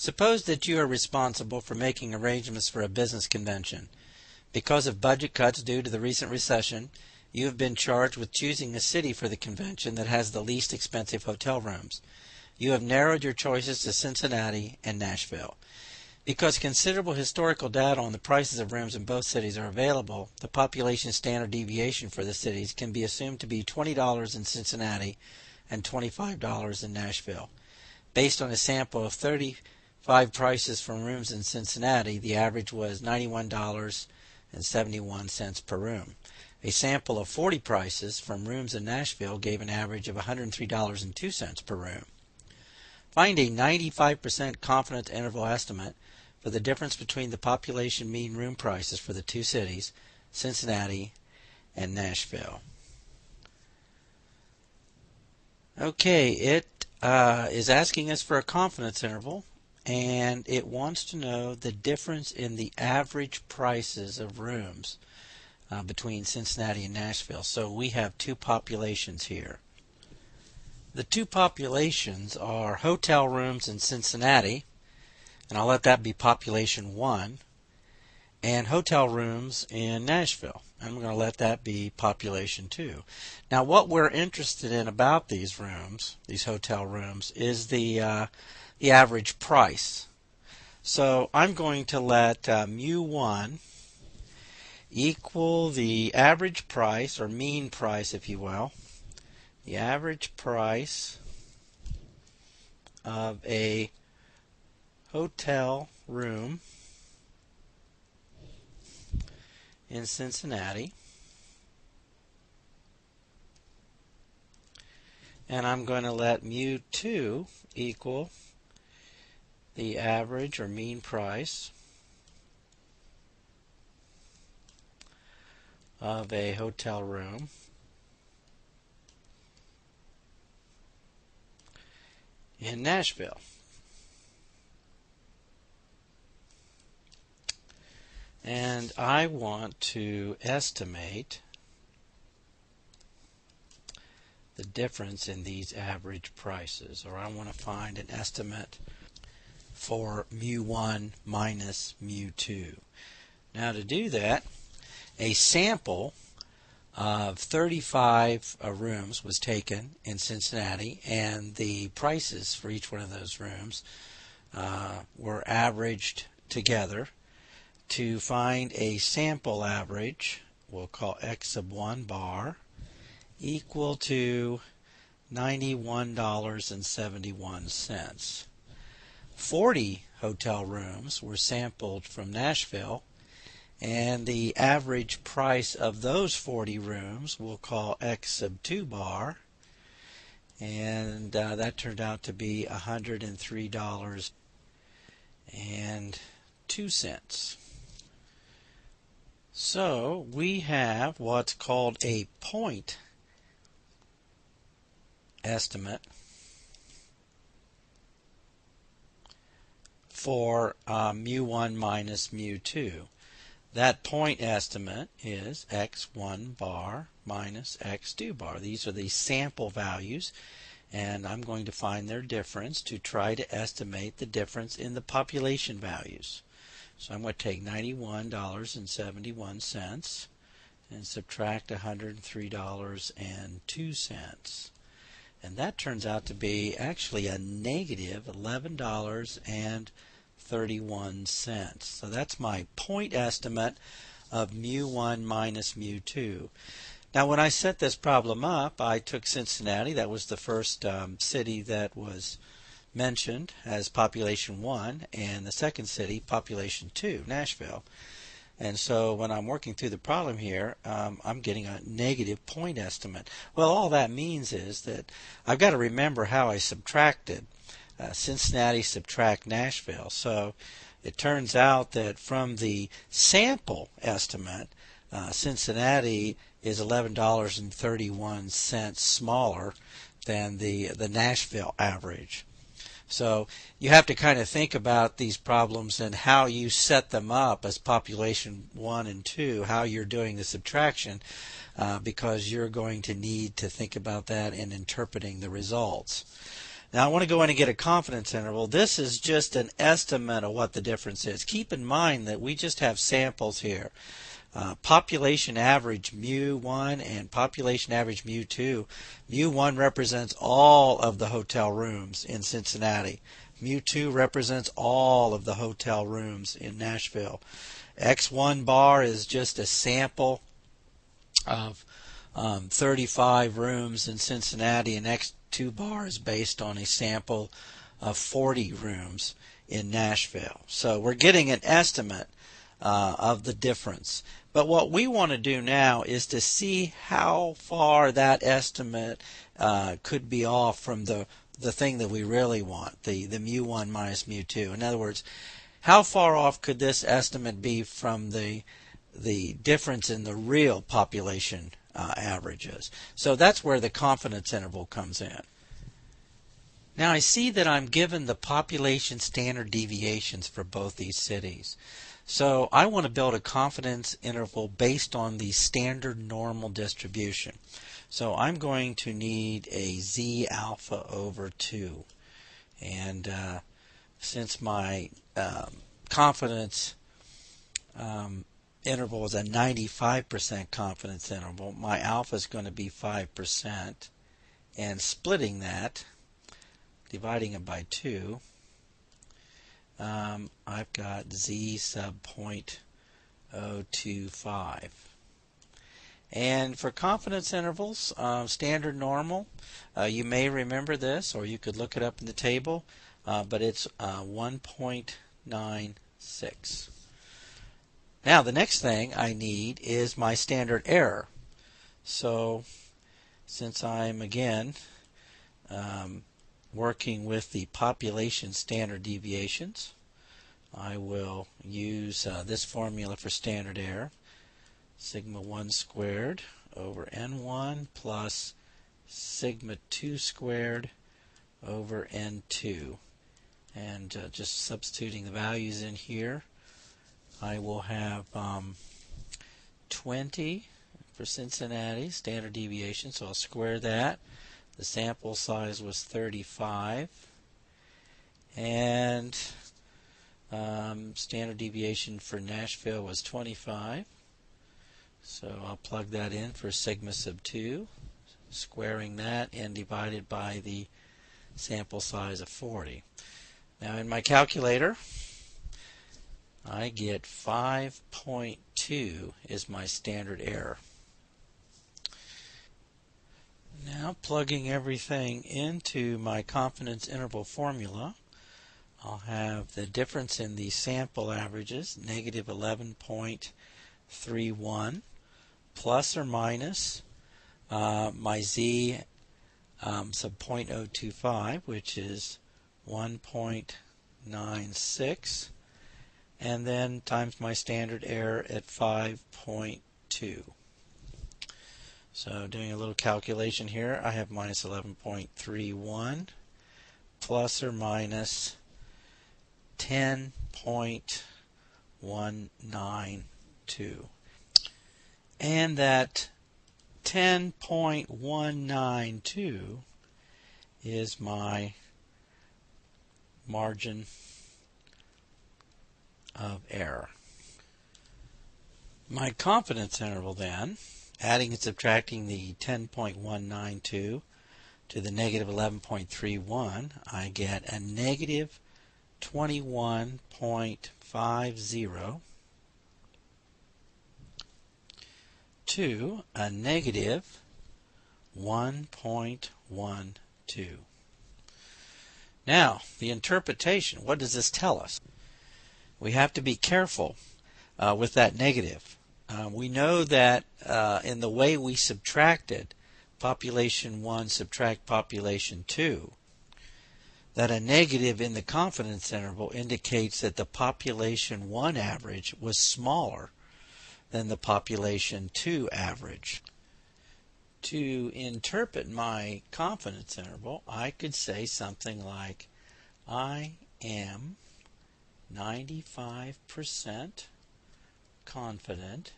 Suppose that you are responsible for making arrangements for a business convention. Because of budget cuts due to the recent recession, you have been charged with choosing a city for the convention that has the least expensive hotel rooms. You have narrowed your choices to Cincinnati and Nashville. Because considerable historical data on the prices of rooms in both cities are available, the population standard deviation for the cities can be assumed to be $20 in Cincinnati and $25 in Nashville. Based on a sample of 35 prices from rooms in Cincinnati, the average was $91.71 per room. A sample of 40 prices from rooms in Nashville gave an average of $103.02 per room. Find a 95% confidence interval estimate for the difference between the population mean room prices for the two cities, Cincinnati and Nashville. Okay, it is asking us for a confidence interval, and it wants to know the difference in the average prices of rooms between Cincinnati and Nashville. So we have two populations here. The two populations are hotel rooms in Cincinnati, and I'll let that be population 1, and hotel rooms in Nashville. I'm going to let that be population 2. Now what we're interested in about these rooms, these hotel rooms, is the average price. So I'm going to let mu1 equal the average price, or mean price if you will, the average price of a hotel room in Cincinnati, and I'm going to let mu2 equal the average or mean price of a hotel room in Nashville. And I want to estimate the difference in these average prices, or I want to find an estimate for mu1 minus mu2. Now to do that, a sample of 35 rooms was taken in Cincinnati, and the prices for each one of those rooms were averaged together to find a sample average. We'll call x sub 1 bar equal to $91.71. 40 hotel rooms were sampled from Nashville, and the average price of those 40 rooms we'll call x sub 2 bar, and that turned out to be $103.02. So we have what's called a point estimate for mu1 minus mu2. That point estimate is x1 bar minus x2 bar. These are the sample values, and I'm going to find their difference to try to estimate the difference in the population values. So I'm going to take $91.71 and subtract $103.02. And that turns out to be actually a negative $11.31. So that's my point estimate of mu1 minus mu2. Now when I set this problem up, I took Cincinnati. That was the first city that was mentioned as population 1, and the second city, population 2, Nashville. And so when I'm working through the problem here, I'm getting a negative point estimate. Well, all that means is that I've got to remember how I subtracted Cincinnati subtract Nashville. So it turns out that from the sample estimate, Cincinnati is $11.31 smaller than the Nashville average. So you have to kind of think about these problems and how you set them up as population 1 and 2, how you're doing the subtraction, because you're going to need to think about that in interpreting the results. Now I want to go in and get a confidence interval. This is just an estimate of what the difference is. Keep in mind that we just have samples here. Population average mu1 and population average mu2. Mu1 represents all of the hotel rooms in Cincinnati. Mu2 represents all of the hotel rooms in Nashville. X1 bar is just a sample of 35 rooms in Cincinnati, and X2 bar is based on a sample of 40 rooms in Nashville. So we're getting an estimate of the difference. But what we want to do now is to see how far that estimate could be off from the thing that we really want, the mu1 minus mu2. In other words, how far off could this estimate be from the difference in the real population averages? So that's where the confidence interval comes in. Now I see that I'm given the population standard deviations for both these cities. So I want to build a confidence interval based on the standard normal distribution. So I'm going to need a z alpha over 2. And since my confidence interval is a 95% confidence interval, my alpha is going to be 5%. And splitting that, dividing it by 2, I've got z sub 0.025. And for confidence intervals, standard normal, you may remember this, or you could look it up in the table, but it's 1.96. Now the next thing I need is my standard error. So since I'm again working with the population standard deviations, I will use this formula for standard error. Sigma 1 squared over n1 plus sigma 2 squared over n2. And just substituting the values in here, I will have 20 for Cincinnati, standard deviation, so I'll square that. The sample size was 35. And standard deviation for Nashville was 25. So I'll plug that in for sigma sub 2, squaring that and divided by the sample size of 40. Now in my calculator, I get 5.2 is my standard error. Now plugging everything into my confidence interval formula, I'll have the difference in the sample averages, negative 11.31, plus or minus my z sub 0.025, which is 1.96, and then times my standard error at 5.2. So doing a little calculation here, I have minus 11.31 plus or minus 10.192. And that 10.192 is my margin of error. My confidence interval then, adding and subtracting the 10.192 to the negative 11.31, I get a negative 21.50 to a negative 1.12. Now, the interpretation, what does this tell us? We have to be careful with that negative. We know that in the way we subtracted population 1 subtract population 2, that a negative in the confidence interval indicates that the population 1 average was smaller than the population 2 average. To interpret my confidence interval, I could say something like, I am 95% confident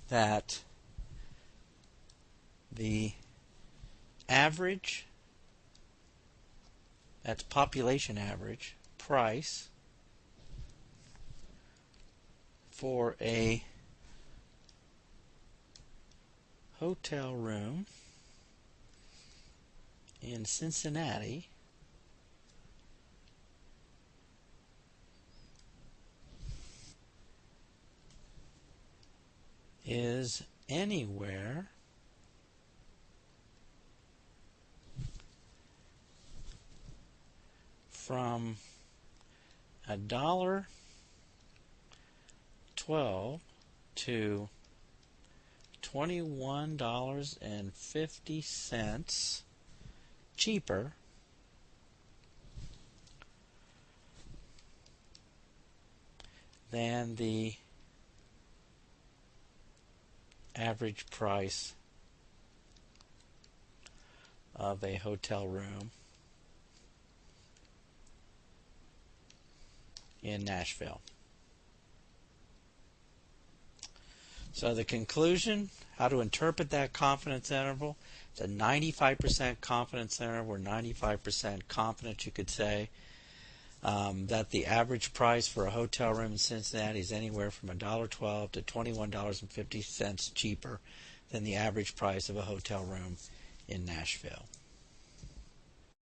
that the average, that's population average, price for a hotel room in Cincinnati is anywhere from $1.12 to $21.50 cheaper than the average price of a hotel room in Nashville. So the conclusion, how to interpret that confidence interval, it's a 95% confidence interval. We're 95% confident, you could say, that the average price for a hotel room in Cincinnati is anywhere from $1.12 to $21.50 cheaper than the average price of a hotel room in Nashville.